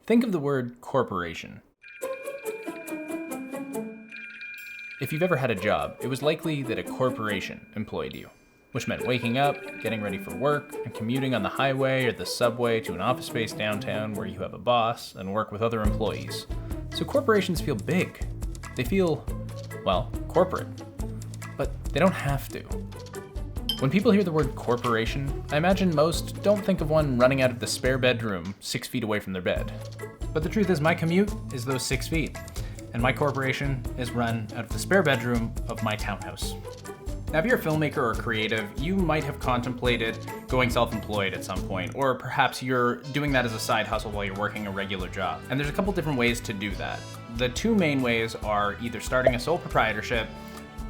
Think of the word corporation. If you've ever had a job, it was likely that a corporation employed you, which meant waking up, getting ready for work, and commuting on the highway or the subway to an office space downtown where you have a boss and work with other employees. So corporations feel big. They feel, well, corporate. But they don't have to. When people hear the word corporation, I imagine most don't think of one running out of the spare bedroom 6 feet away from their bed. But the truth is my commute is those 6 feet, and my corporation is run out of the spare bedroom of my townhouse. Now, if you're a filmmaker or creative, you might have contemplated going self-employed at some point, or perhaps you're doing that as a side hustle while you're working a regular job. And there's a couple different ways to do that. The two main ways are either starting a sole proprietorship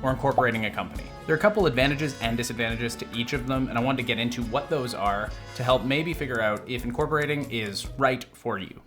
or incorporating a company. There are a couple advantages and disadvantages to each of them, and I wanted to get into what those are to help maybe figure out if incorporating is right for you.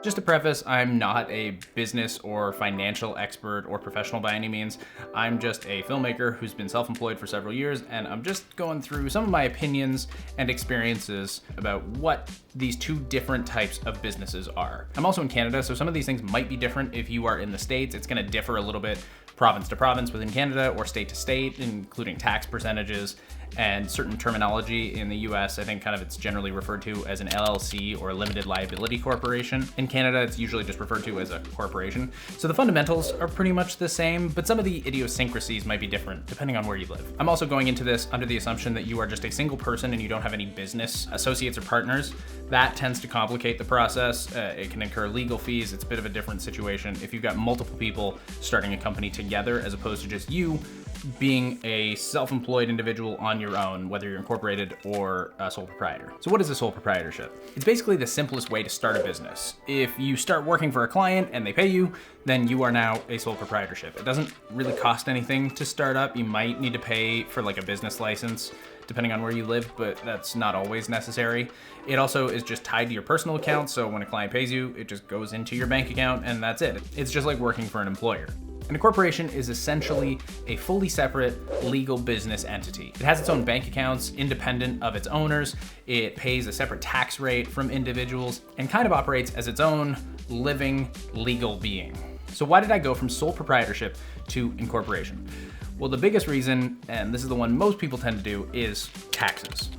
Just to preface, I'm not a business or financial expert or professional by any means. I'm just a filmmaker who's been self-employed for several years, and I'm just going through some of my opinions and experiences about what these two different types of businesses are. I'm also in Canada, so some of these things might be different if you are in the States. It's gonna differ a little bit province to province within Canada or state to state, including tax percentages and certain terminology. In the US, I think kind of it's generally referred to as an LLC or a limited liability corporation. In Canada, it's usually just referred to as a corporation. So the fundamentals are pretty much the same, but some of the idiosyncrasies might be different depending on where you live. I'm also going into this under the assumption that you are just a single person and you don't have any business associates or partners. That tends to complicate the process. It can incur legal fees. It's a bit of a different situation if you've got multiple people starting a company together as opposed to just you being a self-employed individual on your own, whether you're incorporated or a sole proprietor. So what is a sole proprietorship? It's basically the simplest way to start a business. If you start working for a client and they pay you, then you are now a sole proprietorship. It doesn't really cost anything to start up. You might need to pay for like a business license, depending on where you live, but that's not always necessary. It also is just tied to your personal account, so when a client pays you, it just goes into your bank account and that's it. It's just like working for an employer. And a corporation is essentially a fully separate legal business entity. It has its own bank accounts, independent of its owners. It pays a separate tax rate from individuals and kind of operates as its own living legal being. So why did I go from sole proprietorship to incorporation? Well, the biggest reason, and this is the one most people tend to do, is taxes.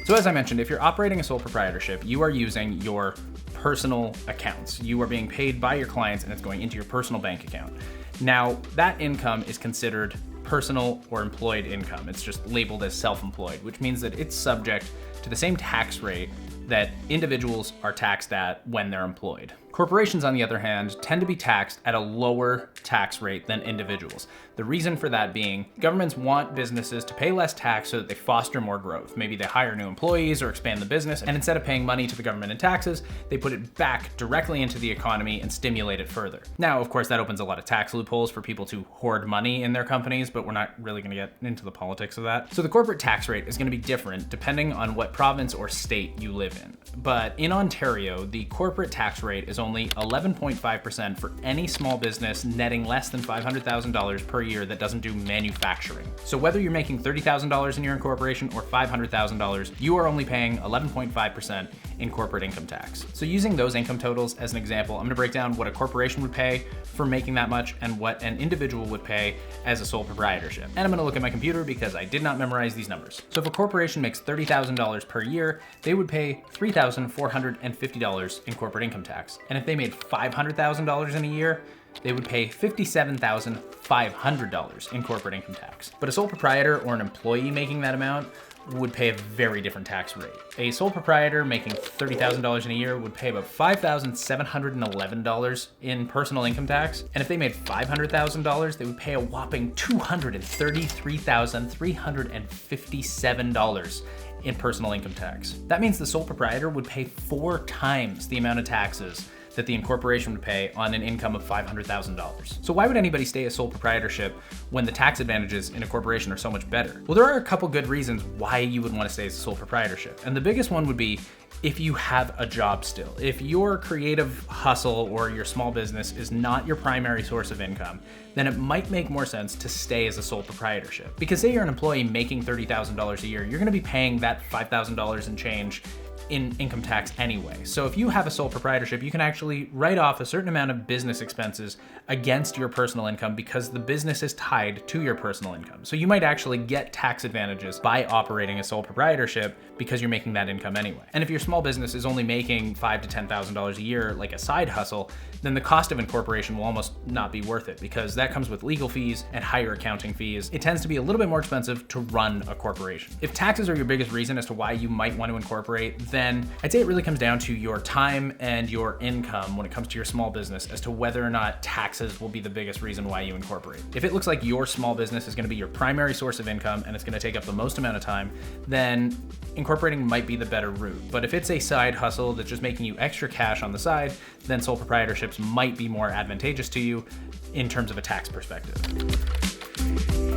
So as I mentioned, if you're operating a sole proprietorship, you are using your personal accounts. You are being paid by your clients and it's going into your personal bank account. Now, that income is considered personal or employed income. It's just labeled as self-employed, which means that it's subject to the same tax rate that individuals are taxed at when they're employed. Corporations, on the other hand, tend to be taxed at a lower tax rate than individuals. The reason for that being, governments want businesses to pay less tax so that they foster more growth. Maybe they hire new employees or expand the business, and instead of paying money to the government in taxes, they put it back directly into the economy and stimulate it further. Now, of course, that opens a lot of tax loopholes for people to hoard money in their companies, but we're not really gonna get into the politics of that. So the corporate tax rate is gonna be different depending on what province or state you live in. But in Ontario, the corporate tax rate is only 11.5% for any small business netting less than $500,000 per year that doesn't do manufacturing. So whether you're making $30,000 in your incorporation or $500,000, you are only paying 11.5% in corporate income tax. So using those income totals as an example, I'm gonna break down what a corporation would pay for making that much and what an individual would pay as a sole proprietorship. And I'm gonna look at my computer because I did not memorize these numbers. So if a corporation makes $30,000 per year, they would pay $3,450 in corporate income tax. And if they made $500,000 in a year, they would pay $57,500 in corporate income tax. But a sole proprietor or an employee making that amount would pay a very different tax rate. A sole proprietor making $30,000 in a year would pay about $5,711 in personal income tax. And if they made $500,000, they would pay a whopping $233,357 in personal income tax. That means the sole proprietor would pay 4 times the amount of taxes that the incorporation would pay on an income of $500,000. So why would anybody stay a sole proprietorship when the tax advantages in a corporation are so much better? Well, there are a couple good reasons why you would want to stay as a sole proprietorship. And the biggest one would be if you have a job still. If your creative hustle or your small business is not your primary source of income, then it might make more sense to stay as a sole proprietorship. Because say you're an employee making $30,000 a year, you're gonna be paying that $5,000 and change in income tax anyway. So if you have a sole proprietorship, you can actually write off a certain amount of business expenses against your personal income because the business is tied to your personal income. So you might actually get tax advantages by operating a sole proprietorship because you're making that income anyway. And if your small business is only making $5,000 to $10,000 a year, like a side hustle, then the cost of incorporation will almost not be worth it because that comes with legal fees and higher accounting fees. It tends to be a little bit more expensive to run a corporation. If taxes are your biggest reason as to why you might want to incorporate, then I'd say it really comes down to your time and your income when it comes to your small business as to whether or not taxes will be the biggest reason why you incorporate. If it looks like your small business is going to be your primary source of income and it's going to take up the most amount of time, then incorporating might be the better route. But if it's a side hustle that's just making you extra cash on the side, then sole proprietorships might be more advantageous to you in terms of a tax perspective.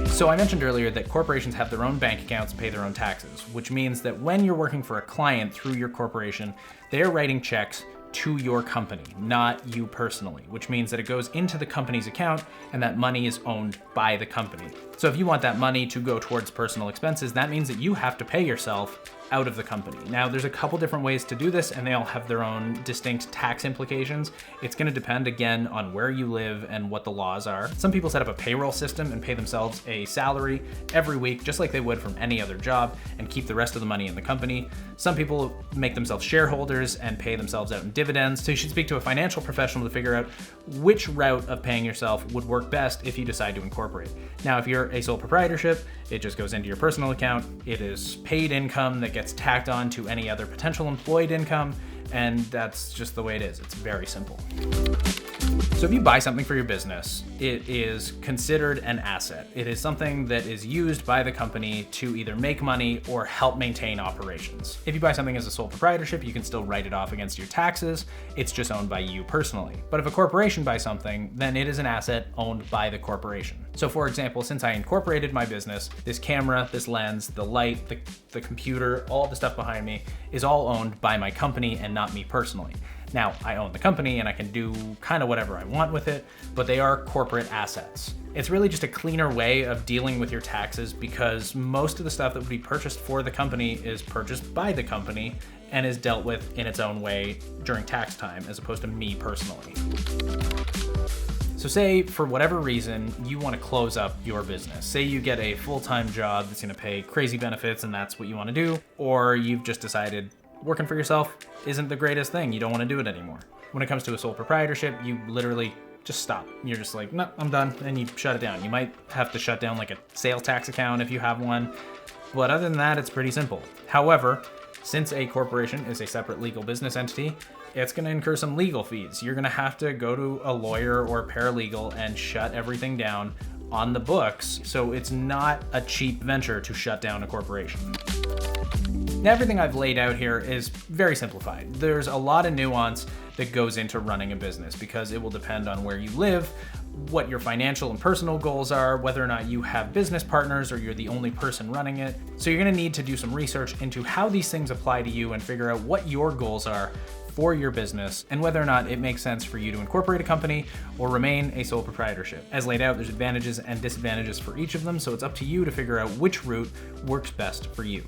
So I mentioned earlier that corporations have their own bank accounts and pay their own taxes, which means that when you're working for a client through your corporation, they're writing checks to your company, not you personally, which means that it goes into the company's account and that money is owned by the company. So if you want that money to go towards personal expenses, that means that you have to pay yourself out of the company. Now, there's a couple different ways to do this and they all have their own distinct tax implications. It's gonna depend again on where you live and what the laws are. Some people set up a payroll system and pay themselves a salary every week, just like they would from any other job, and keep the rest of the money in the company. Some people make themselves shareholders and pay themselves out in dividends. So you should speak to a financial professional to figure out which route of paying yourself would work best if you decide to incorporate. Now, if you're a sole proprietorship, it just goes into your personal account. It is paid income that gets tacked on to any other potential employed income, and that's just the way it is. It's very simple. So if you buy something for your business, it is considered an asset. It is something that is used by the company to either make money or help maintain operations. If you buy something as a sole proprietorship, you can still write it off against your taxes. It's just owned by you personally. But if a corporation buys something, then it is an asset owned by the corporation. So for example, since I incorporated my business, this camera, this lens, the light, the computer, all the stuff behind me is all owned by my company and not me personally. Now, I own the company and I can do kind of whatever I want with it, but they are corporate assets. It's really just a cleaner way of dealing with your taxes because most of the stuff that would be purchased for the company is purchased by the company and is dealt with in its own way during tax time as opposed to me personally. So say for whatever reason, you want to close up your business. Say you get a full-time job that's going to pay crazy benefits and that's what you want to do, or you've just decided working for yourself isn't the greatest thing. You don't want to do it anymore. When it comes to a sole proprietorship, you literally just stop. You're just like, no, I'm done, and you shut it down. You might have to shut down like a sales tax account if you have one, but other than that, it's pretty simple. However, since a corporation is a separate legal business entity, it's going to incur some legal fees. You're going to have to go to a lawyer or paralegal and shut everything down on the books, so it's not a cheap venture to shut down a corporation. Now, everything I've laid out here is very simplified. There's a lot of nuance that goes into running a business because it will depend on where you live, what your financial and personal goals are, whether or not you have business partners or you're the only person running it. So you're gonna need to do some research into how these things apply to you and figure out what your goals are for your business and whether or not it makes sense for you to incorporate a company or remain a sole proprietorship. As laid out, there's advantages and disadvantages for each of them, so it's up to you to figure out which route works best for you.